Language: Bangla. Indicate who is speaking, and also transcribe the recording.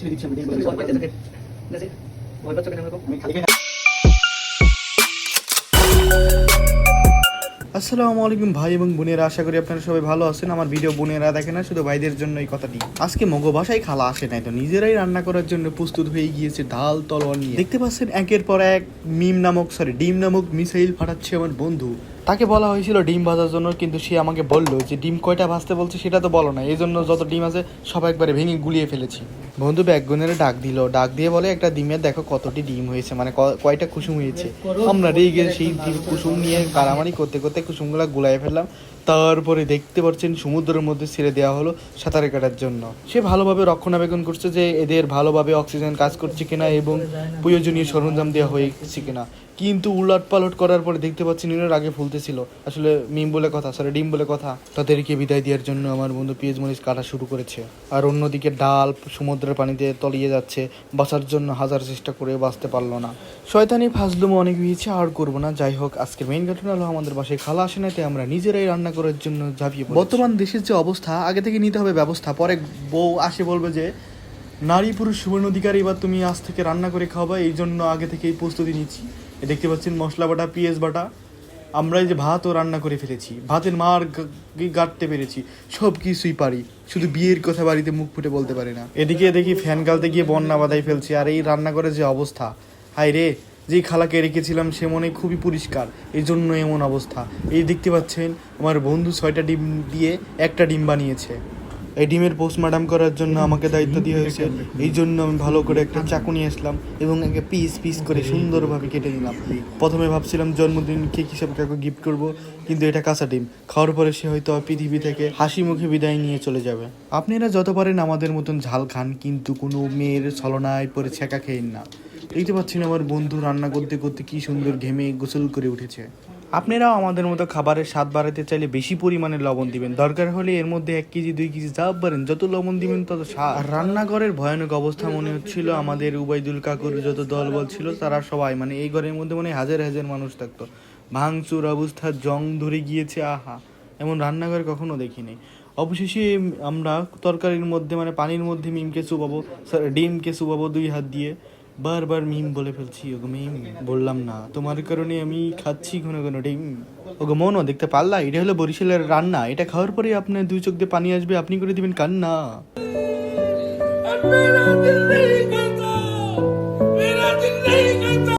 Speaker 1: ছেড়ে দিচ্ছি আমি ডিম বলে
Speaker 2: ভয় পাইতে থাকে ঠিক আছে ভয় পাচ্ছ কেন এরকম?
Speaker 1: আমি খালি
Speaker 3: আসসালামু আলাইকুম ভাই এবং বোনেরা, আশা করি আপনারা সবাই ভালো আছেন। আমার ভিডিও বোনেরা দেখে না, শুধু ভাইদের জন্য এই কথাটি। আজকে মগো বাসায় খালা আসে নাই, তো নিজেরাই রান্না করার জন্য প্রস্তুত হয়ে গিয়েছে ঢাল তলোয়ার নিয়ে। দেখতে পাচ্ছেন একের পর এক ডিম নামক মিসাইল ফাটাচ্ছে আমার বন্ধু। তাকে বলা হয়েছিল ডিম ভাজার জন্য, কিন্তু সে আমাকে বললো যে ডিম কয়টা ভাজতে বলছে সেটা তো বলো না, এই জন্য যত ডিম আছে সব একবারে ভেঙে গুলিয়ে ফেলেছি। বন্ধু ব্যাগগুনের ডাক দিয়ে বলে একটা ডিমের দেখো কতটি ডিম হয়েছে, মানে কয়টা কুসুম হয়েছে। আমরা রেগে সেই ডিম কুসুম নিয়ে কারামারি করতে করতে কুসুমগুলা গুলাই ফেললাম। তারপরে দেখতে পাচ্ছেন সমুদ্রের মধ্যে ছেড়ে দেওয়া হলো সাঁতারে কাটার জন্য। সে ভালোভাবে রক্ষণাবেক্ষণ করছে যে এদের ভালোভাবে অক্সিজেন কাজ করছে কিনা এবং প্রয়োজনীয় সরঞ্জাম দেওয়া হয়েছে কিনা। কিন্তু উলট পালট করার পরে দেখতে পাচ্ছি নিনের আগে ফুলতেছিল, আসলে ডিম বলে কথা। তাদেরকে বিদায় দেওয়ার জন্য আমার বন্ধু পেঁয়াজ মরিচ কাটা শুরু করেছে। আর অন্যদিকে ডাল সমুদ্রের পানিতে তলিয়ে যাচ্ছে, বাঁচার জন্য হাজার চেষ্টা করে বাঁচতে পারলো না। শয়তানি ফাজলুমো অনেক হয়েছে, আর করবো না। যাই হোক, আজকের মেইন ঘটনা হলো আমাদের বাসায় খালা আসে না, তাই আমরা নিজেরাই রান্না করার জন্য ঝাঁপিয়ে পড়েছি। বর্তমান দেশের যে অবস্থা, আগে থেকে নিতে হবে ব্যবস্থা। পরে বউ আসে বলবে যে নারী পুরুষ সমান অধিকার, এবার তুমি আজ থেকে রান্না করে খাওয়াবা, এই জন্য আগে থেকেই প্রস্তুতি নিচ্ছি। দেখতে পাচ্ছেন মশলা বাটা, পেঁয়াজ বাটা। আমরা এই যে ভাতও রান্না করে ফেলেছি, ভাতের মার গাঁটতে পেরেছি, সব কিছুই পারি, শুধু বিয়ের কথা বাড়িতে মুখ ফুটে বলতে পারি না। এদিকে দেখি ফ্যান গালতে গিয়ে বন্যা বাঁধাই ফেলছি। আর এই রান্না করে যে অবস্থা, হায় রে, যেই খালাকে রেখেছিলাম সে মনে খুবই পরিষ্কার, এই জন্য এমন অবস্থা। এই দেখতে পাচ্ছেন আমার বন্ধু 6টা ডিম দিয়ে একটা ডিম বানিয়েছে। এই ডিমের পোস্টমর্টম করার জন্য আমাকে দায়িত্ব দিয়ে হয়েছে, এই জন্য আমি ভালো করে একটা চাকু নিয়ে আসলাম এবং একে পিস পিস করে সুন্দরভাবে কেটে নিলাম। প্রথমে ভাবছিলাম জন্মদিন কেক হিসাবে কাউকে গিফট করব, কিন্তু এটা কাঁচা ডিম, খাওয়ার পরে সে হয়তো পৃথিবী থেকে হাসি মুখে বিদায় নিয়ে চলে যাবে। আপনারা যত পারেন আমাদের মতন ঝাল খান, কিন্তু কোনো মেয়ের ছলনায় পরে ছেঁকা খেয়েন না। দেখতে পাচ্ছেন আমার বন্ধু রান্না করতে করতে কি সুন্দর ঘেমে গোসল করে উঠেছে। আপনারাও আমাদের মতো খাবারের স্বাদ বাড়াতে চাইলে বেশি পরিমাণে লবণ দিবেন, দরকার হলে এর মধ্যে 1 কেজি 2 কেজি যা পারেন, যত লবণ দিবেন তত স্বাদ। রান্নাঘরের ভয়ানক অবস্থা মনে হচ্ছিল আমাদের উবাইদুল কাকুর যত দলবল ছিল তারা সবাই, মানে এই ঘরের মধ্যে মানে হাজার হাজার মানুষ থাকতো। ভাঙচুর অবস্থা, জং ধরে গিয়েছে, আহা, এমন রান্নাঘর কখনো দেখিনি। অবশেষে আমরা তরকারির মধ্যে মানে পানির মধ্যে ডিমকে চুবাবো 2 হাত দিয়ে। বারবার মিম বলে ফেলছি, ওগো মিম বললাম না, তোমার কারণে আমি খাচ্ছি ঘন ঘন ডিম। ওগো মনও দেখতে পারলা, এটা হলো বরিশালের রান্না, এটা খাওয়ার পরে আপনার 2 চোখ দিয়ে পানি আসবে, আপনি করে দিবেন কান্না।